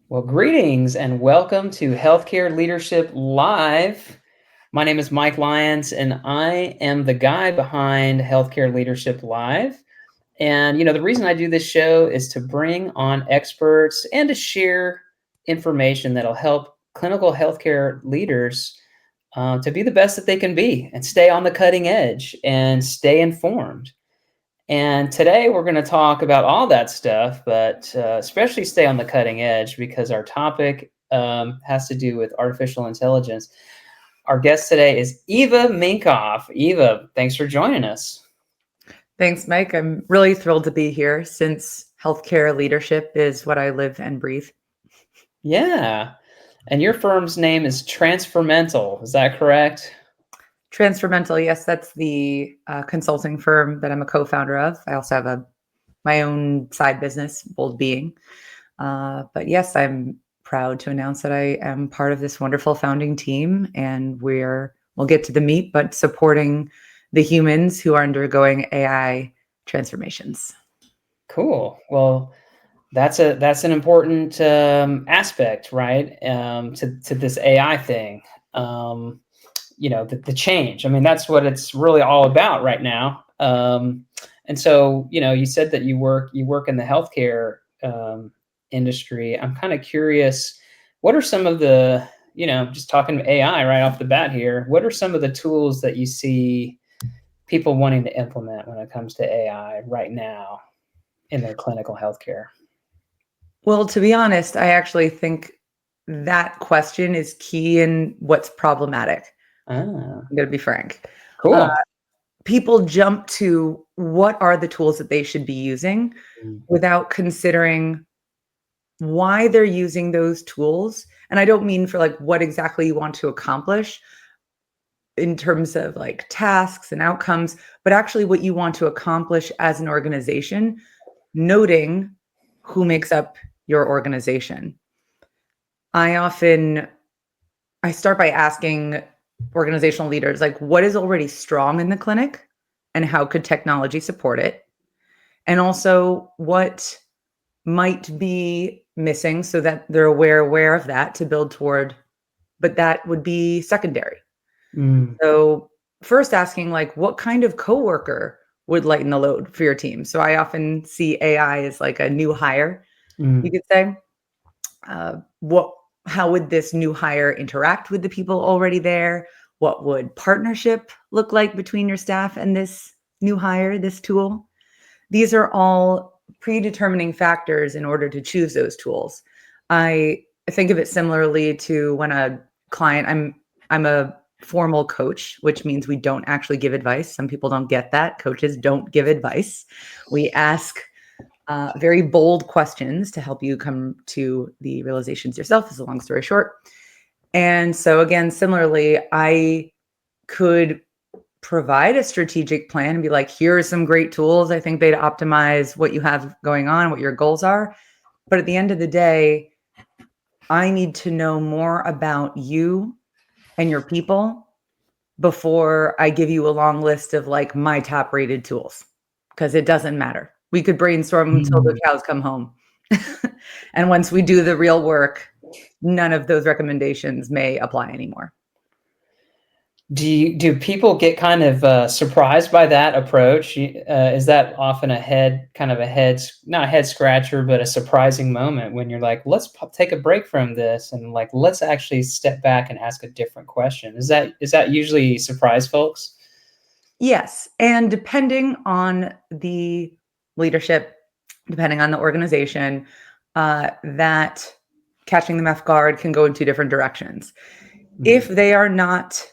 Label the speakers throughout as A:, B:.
A: Well, greetings and welcome to Healthcare Leadership Live. My name is Mike Lyons, and I am the guy behind Healthcare Leadership Live. And, the reason I do this show is to bring on experts and to share information that'll help clinical healthcare leaders to be the best that they can be and stay on the cutting edge and stay informed. And today we're going to talk about all that stuff, but especially stay on the cutting edge because our topic has to do with artificial intelligence. Our guest today is Eva Minkoff. Eva, thanks for joining us.
B: Thanks, Mike. I'm really thrilled to be here since healthcare leadership is what I live and breathe.
A: Yeah. And your firm's name is Transformental. Is that correct?
B: Transformental, yes, that's the consulting firm that I'm a co-founder of. I also have my own side business, Bold Being. But yes, I'm proud to announce that I am part of this wonderful founding team, and we'll get to the meat, but supporting the humans who are undergoing AI transformations.
A: Cool. Well, that's an important aspect, right? To this AI thing. The change. I mean, that's what it's really all about right now. And so, you said that you work in the healthcare industry. I'm kind of curious, what are some of the, just talking AI right off the bat here, what are some of the tools that you see people wanting to implement when it comes to AI right now in their clinical healthcare?
B: Well, to be honest, I actually think that question is key in what's problematic. I'm going to be frank.
A: Cool.
B: People jump to what are the tools that they should be using without considering why they're using those tools. And I don't mean for like what exactly you want to accomplish in terms of like tasks and outcomes, but actually what you want to accomplish as an organization, noting who makes up your organization. I start by asking organizational leaders, like, what is already strong in the clinic and how could technology support it? And also what might be missing so that they're aware of that to build toward, but that would be secondary. So first asking, like, what kind of coworker would lighten the load for your team? So I often see AI as like a new hire, you could say. How would this new hire interact with the people already there? What would partnership look like between your staff and this new hire, this tool? These are all predetermining factors in order to choose those tools. I think of it similarly to when a client, I'm a formal coach, which means we don't actually give advice. Some people don't get that. Coaches don't give advice. We ask very bold questions to help you come to the realizations yourself, is a long story short. And so again, similarly, I could provide a strategic plan and be like, here are some great tools I think they'd optimize what you have going on, what your goals are. But at the end of the day, I need to know more about you and your people before I give you a long list of like my top rated tools, because it doesn't matter. We could brainstorm until the cows come home. And once we do the real work, none of those recommendations may apply anymore.
A: Do people get kind of surprised by that approach? Is that often not a head scratcher, but a surprising moment when you're like, let's take a break from this and like, let's actually step back and ask a different question. Is that usually surprise folks?
B: Yes. And depending on the leadership, depending on the organization, that catching them off guard can go in two different directions. If they are not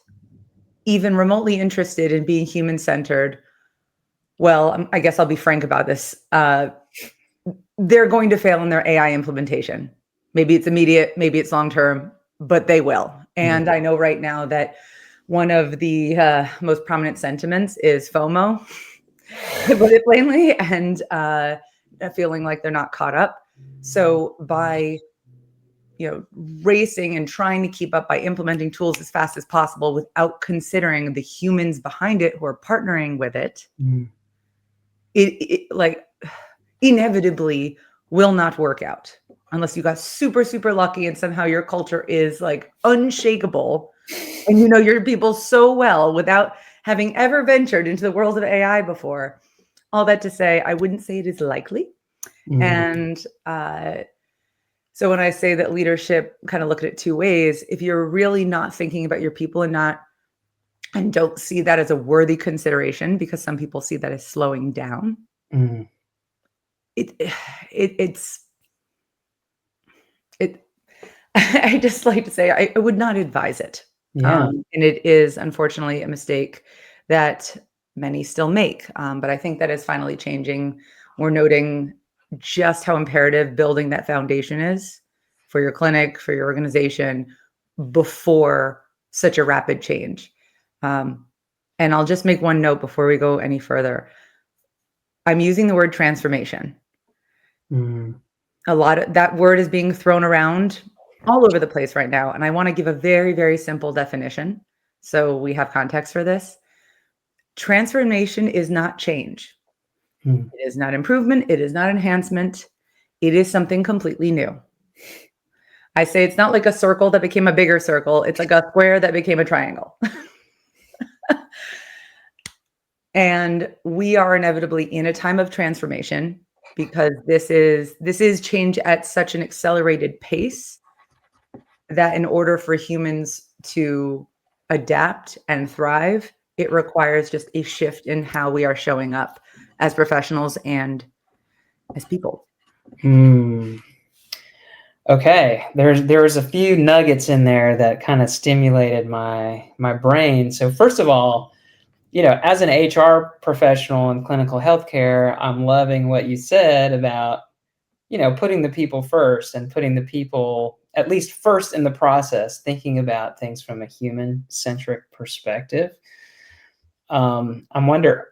B: even remotely interested in being human-centered, well, I guess I'll be frank about this. They're going to fail in their AI implementation. Maybe it's immediate, maybe it's long-term, but they will. And I know right now that one of the most prominent sentiments is FOMO, to put it plainly, and feeling like they're not caught up. So by racing and trying to keep up by implementing tools as fast as possible without considering the humans behind it who are partnering with it, it like inevitably will not work out. unless you got super, super lucky and somehow your culture is like unshakable and you know your people so well without having ever ventured into the world of AI before. All that to say, I wouldn't say it is likely. And so when I say that leadership, kind of look at it two ways. If you're really not thinking about your people and don't see that as a worthy consideration, because some people see that as slowing down, it's I just like to say I would not advise it.
A: Yeah.
B: And it is unfortunately a mistake that many still make. But I think that is finally changing. We're noting just how imperative building that foundation is for your clinic, for your organization, before such a rapid change. And I'll just make one note before we go any further. I'm using the word transformation. A lot of that word is being thrown around all over the place right now. And I want to give a very, very simple definition so we have context for this. Transformation is not change. It is not improvement. It is not enhancement. It is something completely new. I say it's not like a circle that became a bigger circle. It's like a square that became a triangle. And we are inevitably in a time of transformation because this is change at such an accelerated pace that in order for humans to adapt and thrive, it requires just a shift in how we are showing up as professionals and as people.
A: Okay, there's a few nuggets in there that kind of stimulated my brain. So first of all, as an HR professional in clinical healthcare, I'm loving what you said about, putting the people first and putting the people at least first in the process, thinking about things from a human-centric perspective. I wonder,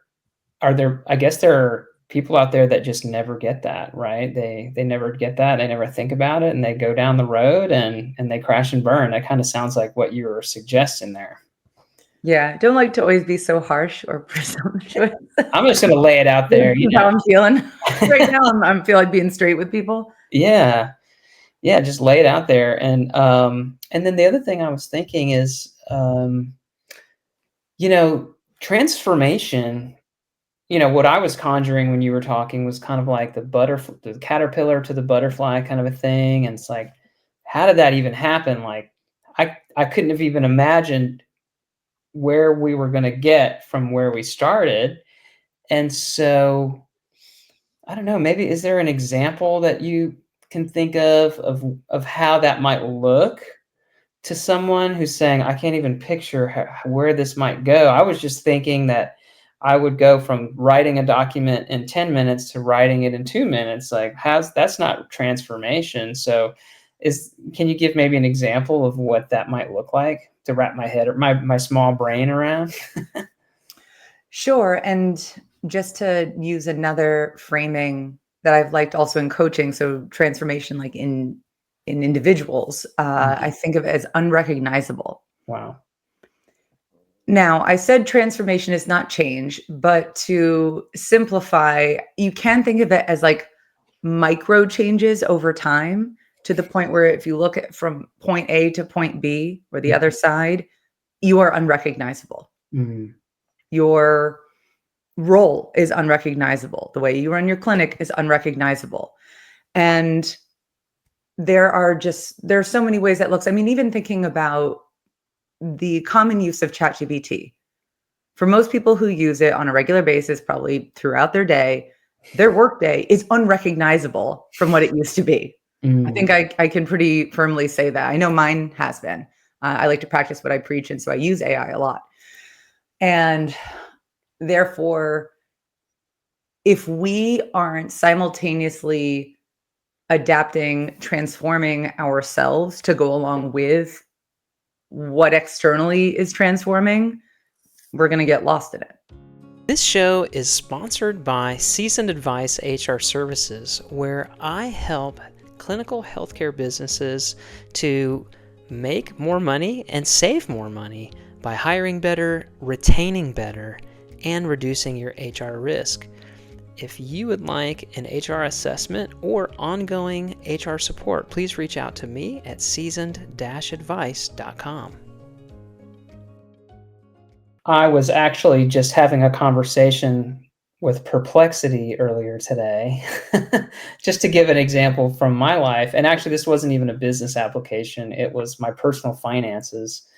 A: I guess there are people out there that just never get that, right? They never get that. They never think about it and they go down the road and they crash and burn. That kind of sounds like what you were suggesting there.
B: Yeah, don't like to always be so harsh or presumptuous.
A: I'm just going to lay it out there.
B: How I'm feeling right now. I feel like being straight with people.
A: Yeah, just lay it out there. And then the other thing I was thinking is, transformation. What I was conjuring when you were talking was kind of like the caterpillar to the butterfly kind of a thing. And it's like, how did that even happen? Like, I couldn't have even imagined where we were going to get from where we started. And so, I don't know, maybe is there an example that you can think of how that might look to someone who's saying, I can't even picture where this might go? I was just thinking that I would go from writing a document in 10 minutes to writing it in 2 minutes. Like, that's not transformation. So can you give maybe an example of what that might look like to wrap my head or my small brain around?
B: Sure. And just to use another framing that I've liked also in coaching, so transformation like in individuals, I think of it as unrecognizable.
A: Wow.
B: Now, I said transformation is not change, but to simplify, you can think of it as like micro changes over time to the point where if you look at from point A to point B or the other side, you are unrecognizable. Your role is unrecognizable. The way you run your clinic is unrecognizable. And there's so many ways that looks. I mean, even thinking about the common use of ChatGPT. For most people who use it on a regular basis, probably throughout their day, their workday is unrecognizable from what it used to be. I think I can pretty firmly say that. I know mine has been. I like to practice what I preach, and so I use AI a lot. And therefore, if we aren't simultaneously adapting, transforming ourselves to go along with what externally is transforming, we're going to get lost in it.
C: This show is sponsored by Seasoned Advice HR Services, where I help clinical healthcare businesses to make more money and save more money by hiring better, retaining better, and reducing your HR risk. if you would like an HR assessment or ongoing HR support, please reach out to me at seasoned-advice.com.
A: I was actually just having a conversation with Perplexity earlier today, just to give an example from my life. And actually, this wasn't even a business application. It was my personal finances.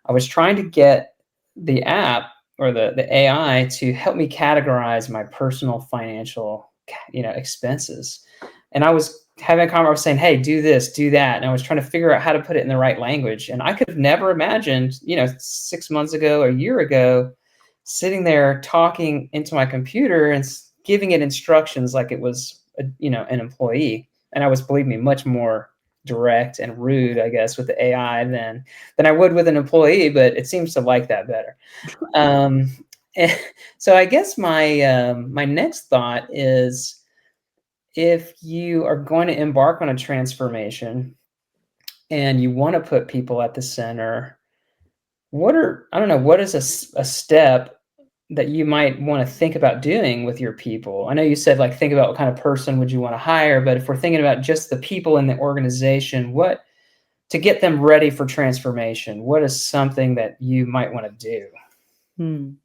A: I was trying to get the app or the AI to help me categorize my personal financial, expenses. And I was having a conversation, I was saying, hey, do this, do that. And I was trying to figure out how to put it in the right language. And I could have never imagined, 6 months ago, a year ago, sitting there talking into my computer and giving it instructions like it was, an employee. And I was, believe me, much more direct and rude, I guess, with the AI than I would with an employee, but it seems to like that better. And so I guess my next thought is, if you are going to embark on a transformation and you want to put people at the center, what is a step that you might want to think about doing with your people? I know you said, like, think about what kind of person would you want to hire, but if we're thinking about just the people in the organization, to get them ready for transformation, what is something that you might want to do?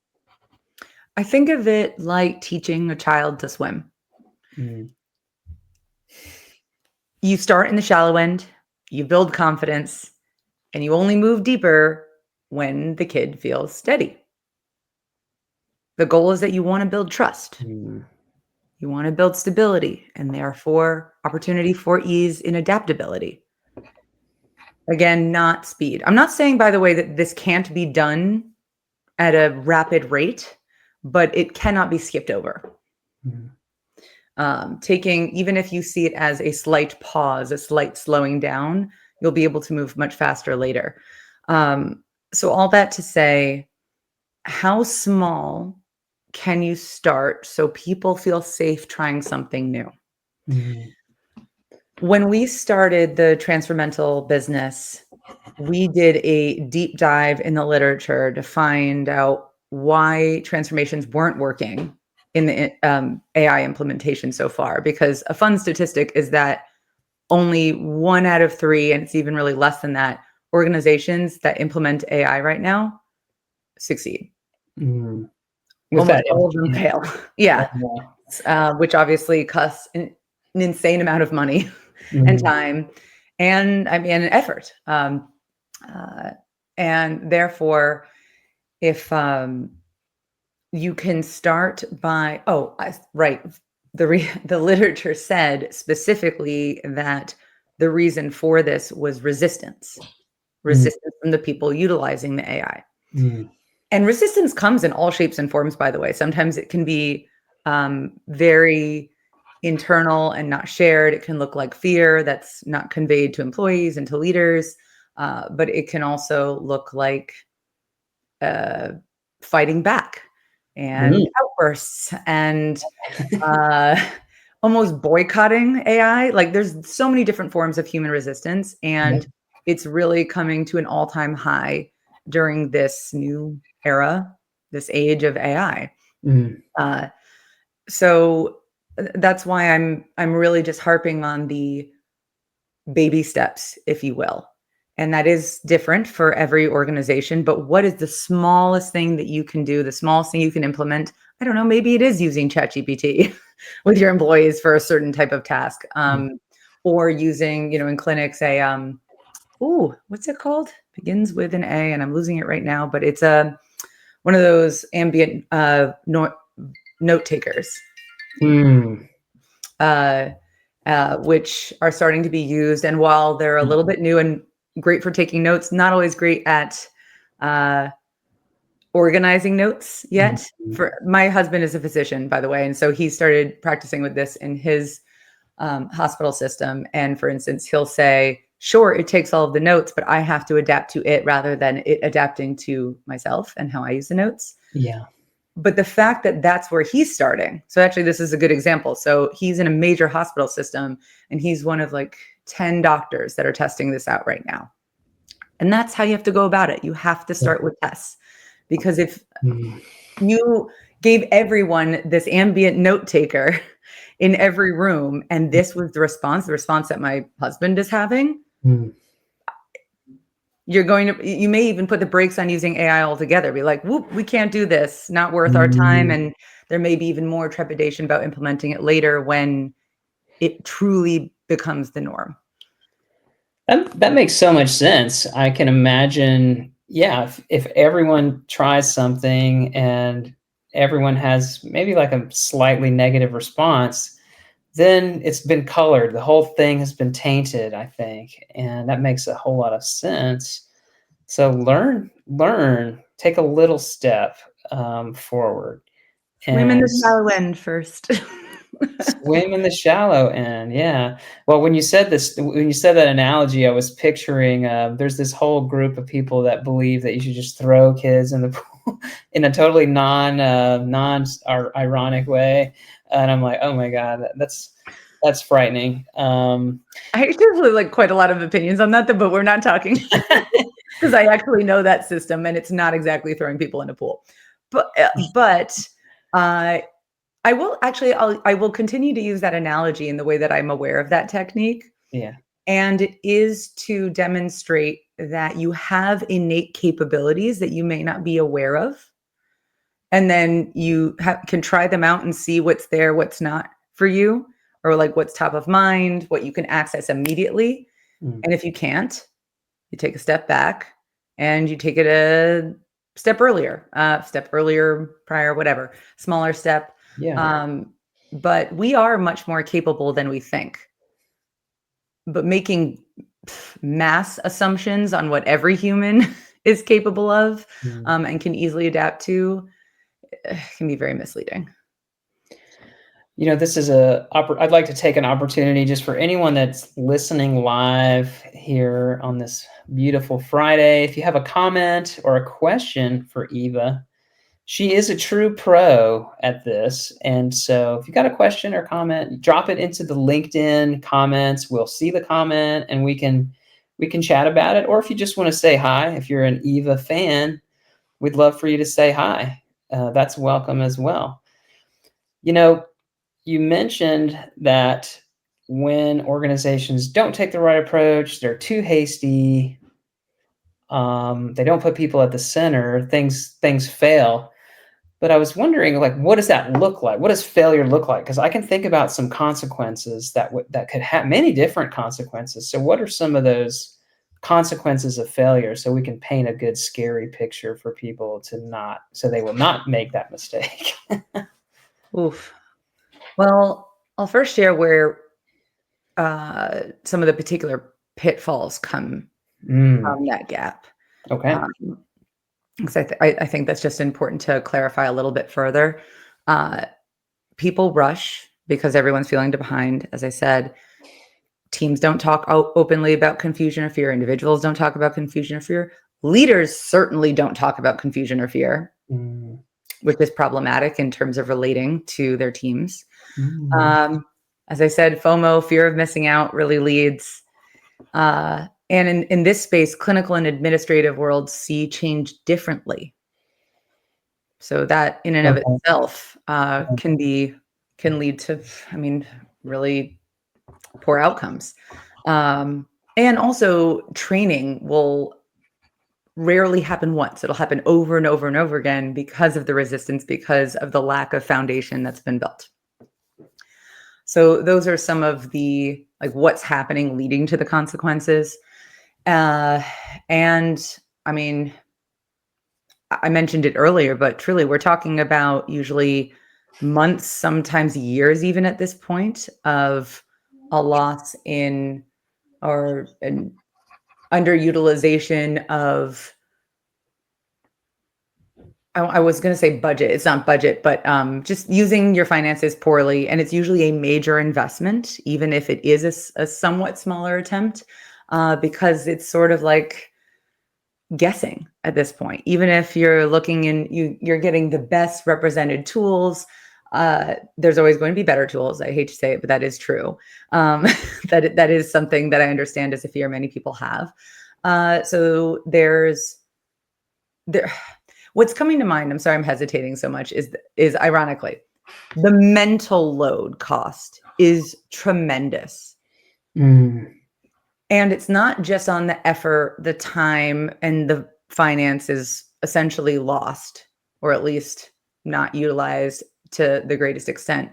B: I think of it like teaching a child to swim. You start in the shallow end, you build confidence, and you only move deeper when the kid feels steady. The goal is that you want to build trust. You want to build stability, and therefore opportunity for ease in adaptability. Again, not speed. I'm not saying, by the way, that this can't be done at a rapid rate, but it cannot be skipped over. Even if you see it as a slight pause, a slight slowing down, you'll be able to move much faster later. So all that to say, how small can you start so people feel safe trying something new? When we started the Transformental business, we did a deep dive in the literature to find out why transformations weren't working in the AI implementation so far, because a fun statistic is that only 1 out of 3, and it's even really less than that, organizations that implement AI right now succeed. Almost all of them fail. Yeah. Which obviously costs an insane amount of money and time and an effort. And therefore, if you can start by, the literature said specifically that the reason for this was resistance from the people utilizing the AI. And resistance comes in all shapes and forms, by the way. Sometimes it can be very internal and not shared. It can look like fear that's not conveyed to employees and to leaders. But it can also look like fighting back and outbursts and almost boycotting AI. Like, there's so many different forms of human resistance, and it's really coming to an all-time high during this new era, this age of AI. So that's why I'm really just harping on the baby steps, if you will. And that is different for every organization. But what is the smallest thing that you can do, the smallest thing you can implement? I don't know, maybe it is using ChatGPT with your employees for a certain type of task. Or using, in clinics, what's it called? Begins with an A, and I'm losing it right now, but it's one of those ambient note takers. Which are starting to be used. And while they're a little bit new and great for taking notes, not always great at organizing notes yet. For my husband is a physician, by the way, and so he started practicing with this in his hospital system. And for instance, he'll say, sure, it takes all of the notes, but I have to adapt to it rather than it adapting to myself and how I use the notes.
A: Yeah.
B: But the fact that that's where he's starting. So actually, this is a good example. So he's in a major hospital system, and he's one of like 10 doctors that are testing this out right now. And that's how you have to go about it. You have to start with tests, because if gave everyone this ambient note taker in every room, and this was the response that my husband is having, you may even put the brakes on using AI altogether. Be like, whoop, we can't do this, not worth our time. And there may be even more trepidation about implementing it later when it truly becomes the norm.
A: That makes so much sense. I can imagine, yeah, if everyone tries something and everyone has maybe like a slightly negative response, then it's been colored. The whole thing has been tainted, I think. And that makes a whole lot of sense. So learn, take a little step forward.
B: Swim in the shallow end first.
A: Swim in the shallow end. Yeah. Well, when you said that analogy, I was picturing there's this whole group of people that believe that you should just throw kids in the pool in a totally non-ironic way. And I'm like, oh my God, that's frightening.
B: I actually like quite a lot of opinions on that, but we're not talking because I actually know that system, and it's not exactly throwing people in a pool. But I will continue to use that analogy in the way that I'm aware of that technique.
A: Yeah.
B: And it is to demonstrate that you have innate capabilities that you may not be aware of. And then you can try them out and see what's there, what's not for you, or like what's top of mind, what you can access immediately. And if you can't, you take a step back and you take it a step earlier, prior, whatever, smaller step.
A: Yeah.
B: But we are much more capable than we think. But making mass assumptions on what every human is capable of and can easily adapt to can be very misleading.
A: You know, this is I'd like to take an opportunity just for anyone that's listening live here on this beautiful Friday. If you have a comment or a question for Eva, she is a true pro at this. And so if you got a question or comment, drop it into the LinkedIn comments. We'll see the comment and we can chat about it. Or if you just want to say hi, if you're an Eva fan, we'd love for you to say hi. That's welcome as well. You know, you mentioned that when organizations don't take the right approach, they're too hasty, they don't put people at the center, things fail. But I was wondering, like, what does that look like? What does failure look like? Because I can think about some consequences that could have many different consequences. So what are some of those consequences of failure so we can paint a good, scary picture for people so they will not make that mistake?
B: Oof. Well, I'll first share where some of the particular pitfalls come from that gap.
A: Okay.
B: Because I think that's just important to clarify a little bit further. People rush because everyone's feeling behind. As I said, teams don't talk openly about confusion or fear. Individuals don't talk about confusion or fear. Leaders certainly don't talk about confusion or fear, which is problematic in terms of relating to their teams. As I said, FOMO, fear of missing out, really leads. And in this space, clinical and administrative worlds see change differently. So that in and of itself can lead to, really poor outcomes. And also training will rarely happen once. It'll happen over and over and over again because of the resistance, because of the lack of foundation that's been built. So those are some of the, like, what's happening leading to the consequences. And I mean, I mentioned it earlier, but truly we're talking about usually months, sometimes years, even at this point, of a loss in or an underutilization of, I was going to say budget. It's not budget, but just using your finances poorly. And it's usually a major investment, even if it is a somewhat smaller attempt, because it's sort of like guessing at this point. Even if you're looking and you're getting the best represented tools, there's always going to be better tools. I hate to say it, but that is true. That is something that I understand as a fear many people have. So What's coming to mind, I'm sorry I'm hesitating so much, is ironically, the mental load cost is tremendous.
A: Mm.
B: And it's not just on the effort, the time, and the finances essentially lost, or at least not utilized to the greatest extent.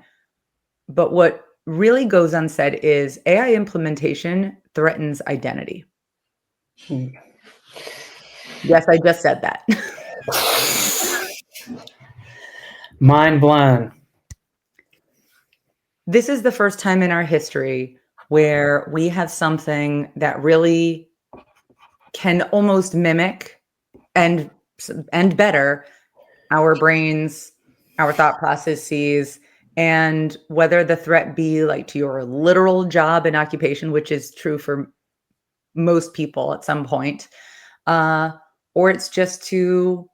B: But what really goes unsaid is AI implementation threatens identity.
A: Hmm.
B: Yes, I just said that.
A: Mind blown.
B: This is the first time in our history where we have something that really can almost mimic and better our brains, our thought processes, and whether the threat be like to your literal job and occupation, which is true for most people at some point, or it's just to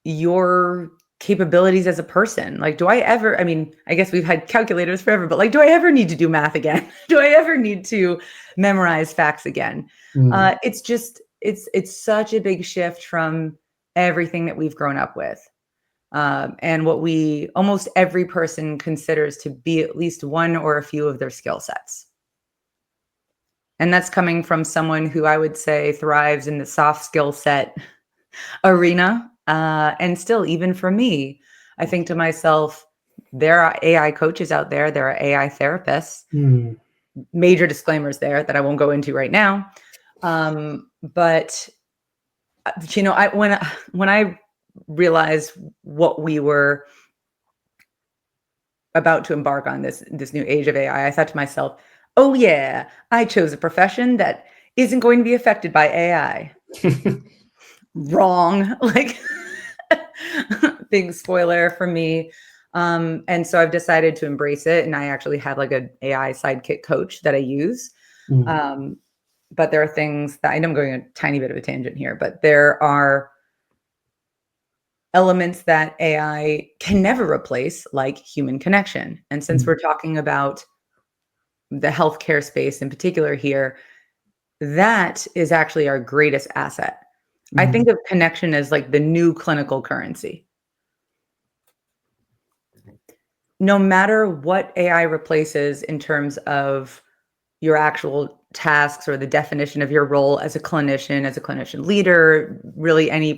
B: your capabilities as a person. Like, do I ever, I mean, I guess we've had calculators forever, but like, do I ever need to do math again? Do I ever need to memorize facts again?
A: Mm.
B: It's just, it's such a big shift from everything that we've grown up with. And what almost every person considers to be at least one or a few of their skill sets. And that's coming from someone who I would say thrives in the soft skill set arena. And still, even for me, I think to myself, there are AI coaches out there, there are AI therapists.
A: Mm.
B: Major disclaimers there that I won't go into right now. But you know, when I realized what we were about to embark on, this new age of AI, I thought to myself, oh yeah, I chose a profession that isn't going to be affected by AI. Wrong. Like, big spoiler for me. And so I've decided to embrace it. And I actually have like an AI sidekick coach that I use.
A: Mm.
B: But there are things that, I know I'm going a tiny bit of a tangent here, but there are elements that AI can never replace, like human connection. And since we're talking about the healthcare space in particular here, that is actually our greatest asset. I think of connection as like the new clinical currency. No matter what AI replaces in terms of your actual tasks or the definition of your role as a clinician leader, really any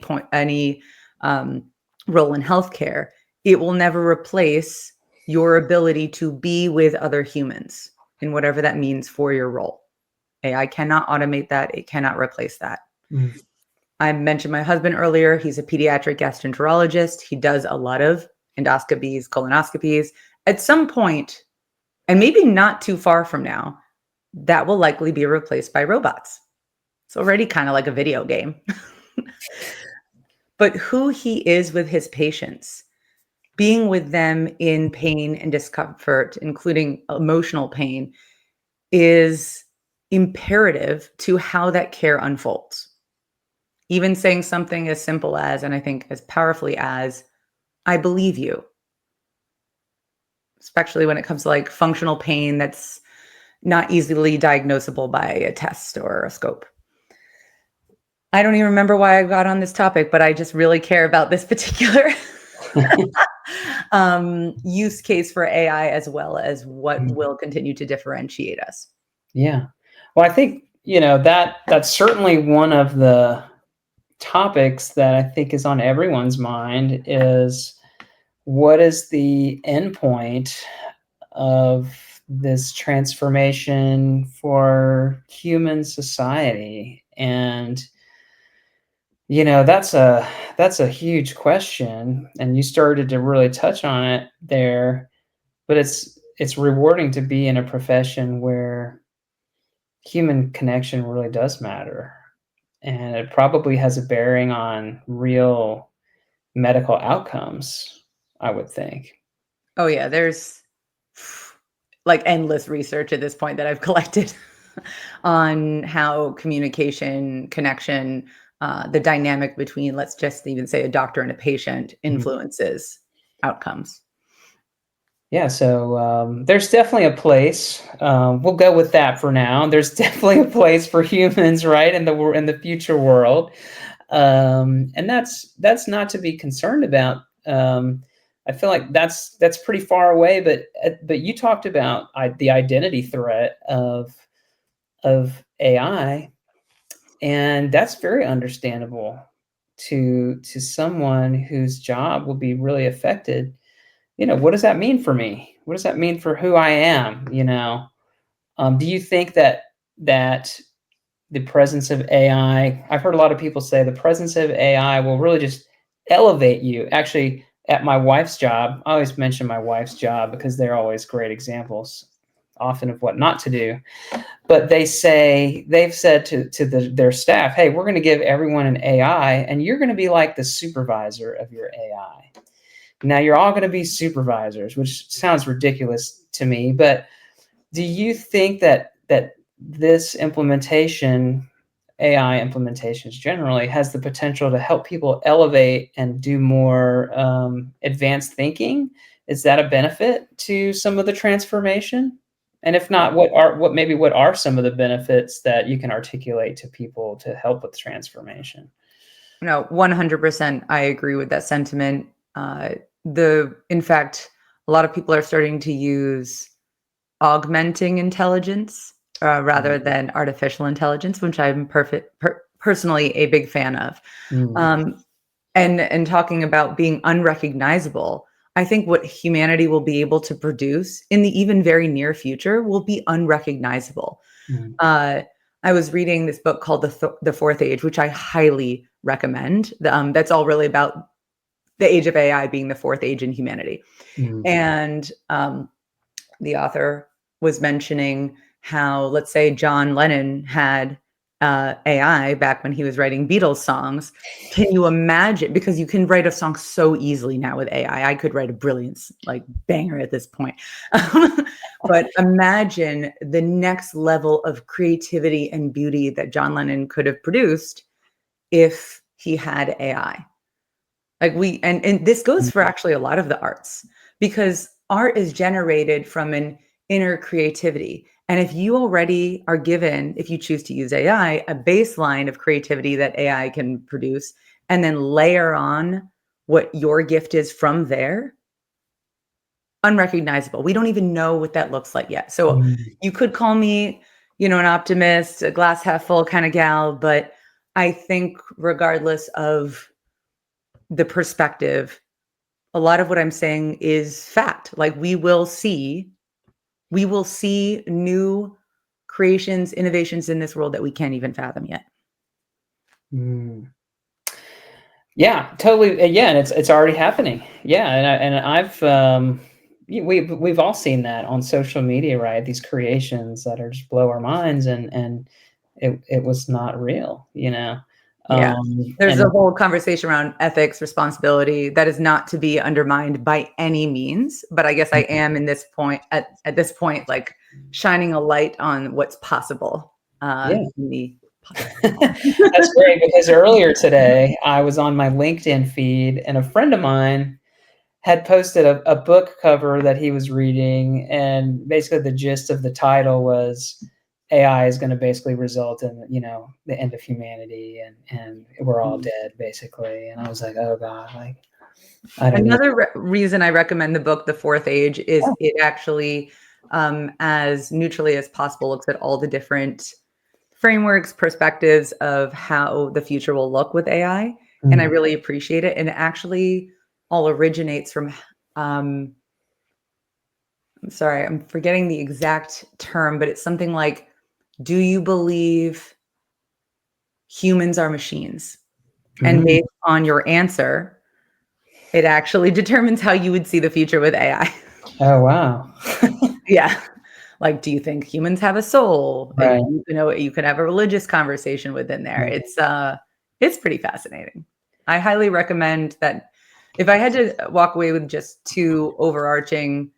B: role in healthcare, it will never replace your ability to be with other humans in whatever that means for your role. AI cannot automate that. It cannot replace that.
A: Mm.
B: I mentioned my husband earlier. He's a pediatric gastroenterologist. He does a lot of endoscopies, colonoscopies. At some point, and maybe not too far from now, that will likely be replaced by robots. It's already kind of like a video game. But who he is with his patients, being with them in pain and discomfort, including emotional pain, is imperative to how that care unfolds. Even saying something as simple as, and I think as powerfully as, I believe you, especially when it comes to like functional pain that's not easily diagnosable by a test or a scope. I don't even remember why I got on this topic, but I just really care about this particular use case for AI, as well as what will continue to differentiate us.
A: Yeah. Well, I think, that's certainly one of the topics that I think is on everyone's mind is, what is the endpoint of this transformation for human society? And that's a huge question, and you started to really touch on it there. But it's rewarding to be in a profession where human connection really does matter, and it probably has a bearing on real medical outcomes, I would think.
B: Oh yeah, there's like endless research at this point that I've collected on how communication, connection, the dynamic between, let's just even say, a doctor and a patient influences outcomes.
A: Yeah, so there's definitely a place. We'll go with that for now. There's definitely a place for humans, right, in the future world. And that's not to be concerned about. I feel like that's pretty far away, but you talked about the identity threat of AI, and that's very understandable to someone whose job will be really affected. What does that mean for me? What does that mean for who I am? Do you think that the presence of AI, I've heard a lot of people say the presence of AI will really just elevate you. Actually, at my wife's job, I always mention my wife's job because they're always great examples, often of what not to do. But they've said to their staff, hey, we're going to give everyone an AI, and you're going to be like the supervisor of your AI. Now you're all going to be supervisors, which sounds ridiculous to me, but do you think that this implementation, AI implementations generally, has the potential to help people elevate and do more advanced thinking? Is that a benefit to some of the transformation? And if not, what are some of the benefits that you can articulate to people to help with transformation?
B: No, 100%. I agree with that sentiment. In fact, a lot of people are starting to use augmenting intelligence rather than artificial intelligence, which I'm personally a big fan of. And talking about being unrecognizable, I think what humanity will be able to produce in the even very near future will be unrecognizable. I was reading this book called The Fourth Age, which I highly recommend. That's all really about the age of AI being the fourth age in humanity. And the author was mentioning how, let's say, John Lennon had AI back when he was writing Beatles songs. Can you imagine? Because you can write a song so easily now with AI. I could write a brilliant banger at this point. But imagine the next level of creativity and beauty that John Lennon could have produced if he had AI. And this goes for actually a lot of the arts, because art is generated from an inner creativity. And if you already are given, if you choose to use AI, a baseline of creativity that AI can produce, and then layer on what your gift is from there, unrecognizable. We don't even know what that looks like yet. So you could call me, an optimist, a glass half full kind of gal, but I think regardless of the perspective, a lot of what I'm saying is fact. We will see new creations, innovations in this world that we can't even fathom yet.
A: Yeah, totally. Yeah, and it's already happening. Yeah, and I've we've all seen that on social media, right? These creations that are just blow our minds, and it was not real,
B: Yeah. There's a whole conversation around ethics, responsibility that is not to be undermined by any means. But I guess I am at this point, shining a light on what's possible.
A: That's great, because earlier today I was on my LinkedIn feed and a friend of mine had posted a book cover that he was reading, and basically the gist of the title was AI is going to basically result in, the end of humanity, and we're all dead, basically. And I was like, oh God, I don't know.
B: Another reason I recommend the book, The Fourth Age, is it actually, as neutrally as possible, looks at all the different frameworks, perspectives of how the future will look with AI. And I really appreciate it. And it actually all originates from, I'm sorry, I'm forgetting the exact term, but it's something like, do you believe humans are machines? And based on your answer, it actually determines how you would see the future with AI.
A: Oh, wow.
B: Yeah. Do you think humans have a soul?
A: Right.
B: You could have a religious conversation within there. It's pretty fascinating. I highly recommend that. If I had to walk away with just two overarching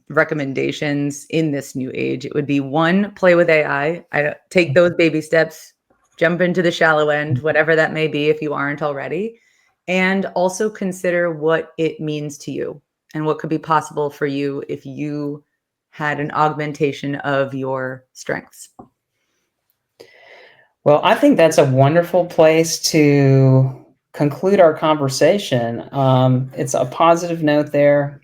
B: recommendations in this new age, it would be: one, play with AI. Take those baby steps, jump into the shallow end, whatever that may be, if you aren't already. And also consider what it means to you and what could be possible for you if you had an augmentation of your strengths.
A: Well, I think that's a wonderful place to conclude our conversation. It's a positive note there.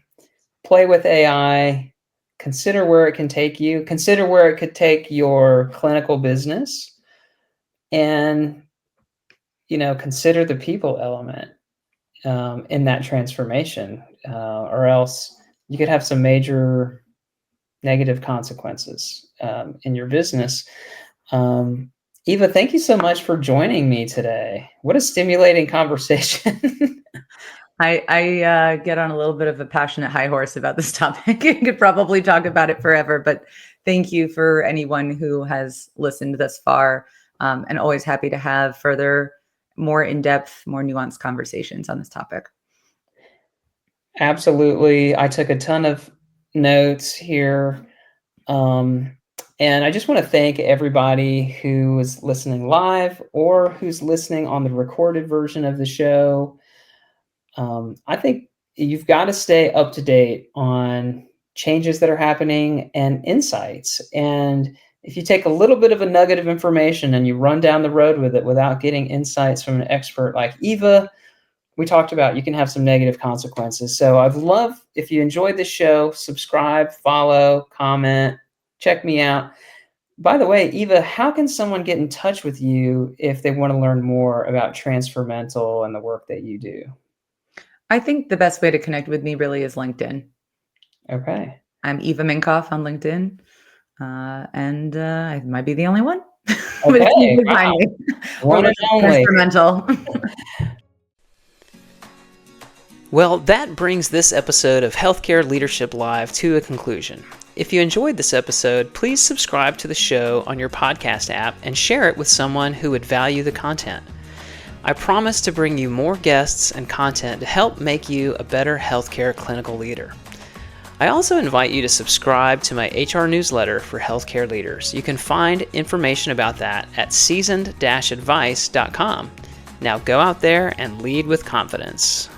A: Play with AI, consider where it can take you, consider where it could take your clinical business, and consider the people element in that transformation, or else you could have some major negative consequences in your business. Eva, thank you so much for joining me today. What a stimulating conversation.
B: I get on a little bit of a passionate high horse about this topic. I could probably talk about it forever, but thank you for anyone who has listened thus far, and always happy to have further, more in-depth, more nuanced conversations on this topic.
A: Absolutely. I took a ton of notes here. And I just want to thank everybody who is listening live or who's listening on the recorded version of the show. I think you've got to stay up to date on changes that are happening and insights. And if you take a little bit of a nugget of information and you run down the road with it without getting insights from an expert like Eva, we talked about, you can have some negative consequences. So I'd love, if you enjoyed the show, subscribe, follow, comment, check me out. By the way, Eva, how can someone get in touch with you if they want to learn more about Transfermental and the work that you do?
B: I think the best way to connect with me really is LinkedIn.
A: Okay.
B: I'm Eva Minkoff on LinkedIn. And I might be the only one.
A: Okay. Wow. One and only.
B: Transfermental.
C: Well, that brings this episode of Healthcare Leadership Live to a conclusion. If you enjoyed this episode, please subscribe to the show on your podcast app and share it with someone who would value the content. I promise to bring you more guests and content to help make you a better healthcare clinical leader. I also invite you to subscribe to my HR newsletter for healthcare leaders. You can find information about that at seasoned-advice.com. Now go out there and lead with confidence.